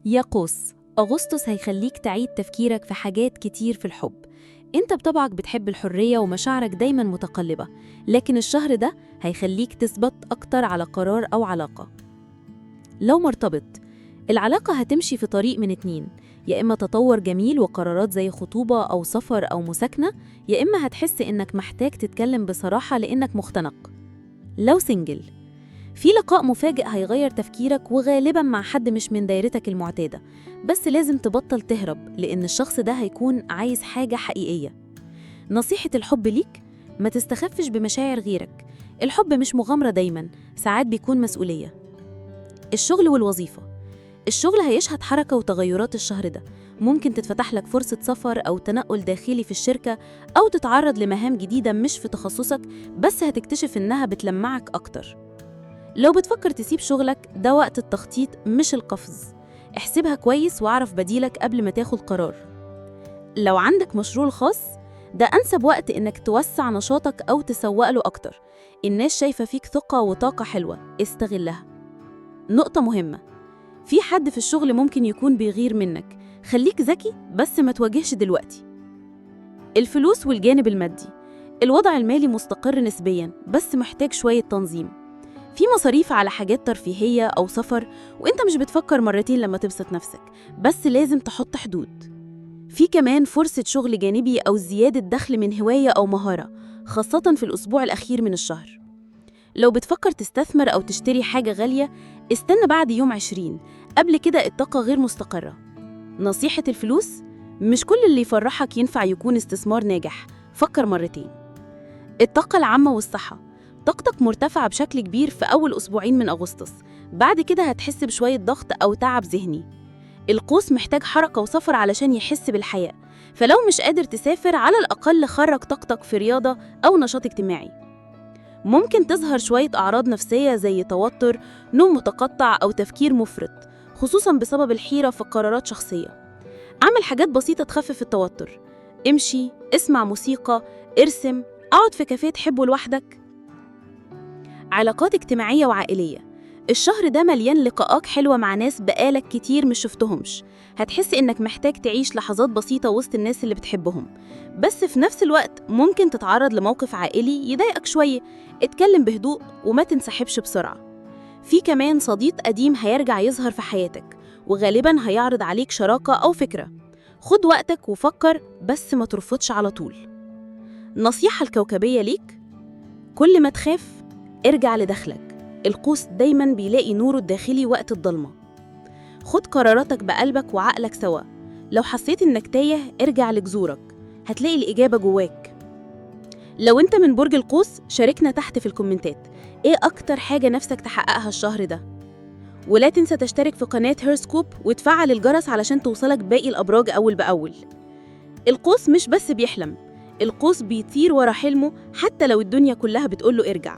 يا قوس، أغسطس هيخليك تعيد تفكيرك في حاجات كتير في الحب. انت بطبعك بتحب الحرية ومشاعرك دايما متقلبة، لكن الشهر ده هيخليك تثبت أكتر على قرار أو علاقة. لو مرتبط، العلاقة هتمشي في طريق من اتنين، يا إما تطور جميل وقرارات زي خطوبة أو سفر أو مساكنة، يا إما هتحس إنك محتاج تتكلم بصراحة لإنك مختنق. لو سنجل، في لقاء مفاجئ هيغير تفكيرك وغالباً مع حد مش من دايرتك المعتادة، بس لازم تبطل تهرب لأن الشخص ده هيكون عايز حاجة حقيقية. نصيحة الحب ليك: ما تستخفش بمشاعر غيرك، الحب مش مغامرة دايماً، ساعات بيكون مسؤولية. الشغل والوظيفة، الشغل هيشهد حركة وتغيرات الشهر ده، ممكن تتفتح لك فرصة سفر أو تنقل داخلي في الشركة، أو تتعرض لمهام جديدة مش في تخصصك بس هتكتشف إنها بتلمعك أكتر. لو بتفكر تسيب شغلك، ده وقت التخطيط مش القفز، احسبها كويس واعرف بديلك قبل ما تاخد قرار. لو عندك مشروع خاص، ده أنسب وقت إنك توسع نشاطك أو تسوق له أكتر، الناس شايفة فيك ثقة وطاقة حلوة، استغلها. نقطة مهمة: في حد في الشغل ممكن يكون بيغير منك، خليك ذكي بس ما تواجهش دلوقتي. الفلوس والجانب المادي، الوضع المالي مستقر نسبياً بس محتاج شوية تنظيم. في مصاريف على حاجات ترفيهية أو سفر وإنت مش بتفكر مرتين لما تبسط نفسك، بس لازم تحط حدود. في كمان فرصة شغل جانبي أو زيادة دخل من هواية أو مهارة، خاصة في الأسبوع الأخير من الشهر. لو بتفكر تستثمر أو تشتري حاجة غالية، استنى بعد يوم 20، قبل كده الطاقة غير مستقرة. نصيحة الفلوس: مش كل اللي يفرحك ينفع يكون استثمار ناجح، فكر مرتين. الطاقة العامة والصحة، طاقتك مرتفعة بشكل كبير في أول أسبوعين من أغسطس، بعد كده هتحس بشوية ضغط أو تعب ذهني. القوس محتاج حركة وسفر علشان يحس بالحياة، فلو مش قادر تسافر، على الأقل خرج طاقتك في رياضة أو نشاط اجتماعي. ممكن تظهر شوية أعراض نفسية زي توتر، نوم متقطع أو تفكير مفرط، خصوصاً بسبب الحيرة في قرارات شخصية. اعمل حاجات بسيطة تخفف التوتر: امشي، اسمع موسيقى، ارسم، اقعد في كافيه تحبه لوحدك. علاقات اجتماعية وعائلية، الشهر ده مليان لقاءات حلوة مع ناس بقالك كتير مش شفتهمش، هتحس إنك محتاج تعيش لحظات بسيطة وسط الناس اللي بتحبهم، بس في نفس الوقت ممكن تتعرض لموقف عائلي يضايقك شوية، اتكلم بهدوء وما تنسحبش بسرعة. في كمان صديق قديم هيرجع يظهر في حياتك، وغالباً هيعرض عليك شراكة أو فكرة، خد وقتك وفكر بس ما ترفضش على طول. نصيحة الكوكبية ليك: كل ما تخاف ارجع لداخلك، القوس دايماً بيلاقي نوره الداخلي وقت الضلمة. خد قراراتك بقلبك وعقلك سوا، لو حسيت إنك تايه ارجع لجذورك، هتلاقي الإجابة جواك. لو أنت من برج القوس، شاركنا تحت في الكومنتات، إيه أكتر حاجة نفسك تحققها الشهر ده؟ ولا تنسى تشترك في قناة هيرسكوب وتفعل الجرس علشان توصلك باقي الأبراج أول بأول. القوس مش بس بيحلم، القوس بيطير ورا حلمه حتى لو الدنيا كلها بتقوله ارجع.